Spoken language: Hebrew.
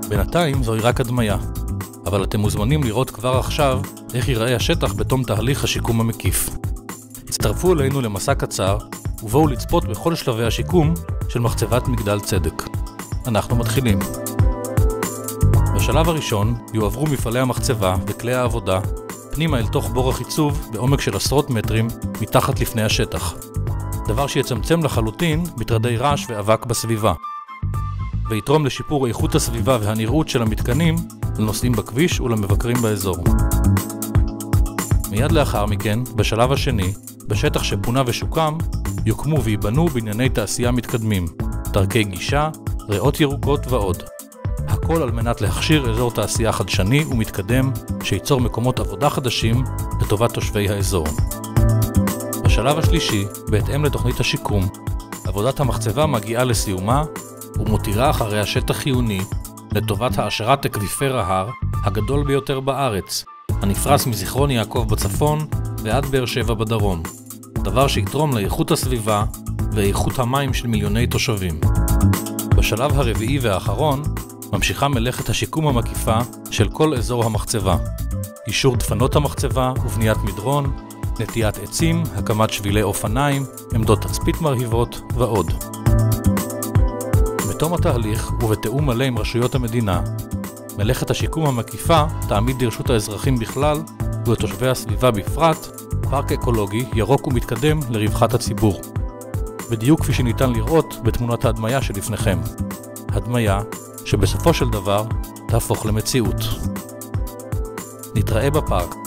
בינתיים זוהי רק הדמיה, אבל אתם מוזמנים לראות כבר עכשיו איך ייראה השטח בתום תהליך השיקום המקיף. הצטרפו אלינו למסע קצר ובואו לצפות בכל שלבי השיקום של מחצבת מגדל צדק. אנחנו מתחילים. בשלב הראשון יועברו מפעלי המחצבה וכלי העבודה פנימה אל תוך בור החיצוב בעומק של עשרות מטרים מתחת לפני השטח, דבר שיצמצם לחלוטין מטרדי רעש ואבק בסביבה, ויתרום לשיפור איכות הסביבה והנראות של המתקנים לנוסעים בכביש ולמבקרים באזור. מיד לאחר מכן, בשלב השני, בשטח שפונה ושוקם, יוקמו ויבנו בנייני תעשייה מתקדמים, דרכי גישה, ריאות ירוקות ועוד. הכל על מנת להכשיר אזור תעשייה חדשני ומתקדם שייצור מקומות עבודה חדשים לטובת תושבי האזור. בשלב השלישי, בהתאם לתוכנית השיקום, עבודת המחצבה מגיעה לסיומה ומותירה אחריה שטח חיוני לטובת העשרת אקוויפר ההר הגדול ביותר בארץ, הנפרס מזיכרון יעקב בצפון ועד באר שבע בדרום, דבר שיתרום לאיכות הסביבה ואיכות המים של מיליוני תושבים. בשלב הרביעי והאחרון ממשיכה מלאכת השיקום המקיפה של כל אזור המחצבה, אישור דפנות המחצבה ובניית מדרון, נטיית עצים, הקמת שבילי אופניים, עמדות תצפית מרהיבות ועוד. בתום התהליך ובתיאום מלא עם רשויות המדינה, מלאכת השיקום המקיפה תעמיד לרשות האזרחים בכלל ולתושבי הסביבה בפרט פארק אקולוגי ירוק ומתקדם לרווחת הציבור. בדיוק כפי שניתן לראות בתמונת ההדמיה שלפניכם. הדמיה שבסופו של דבר תהפוך למציאות. נתראה בפארק.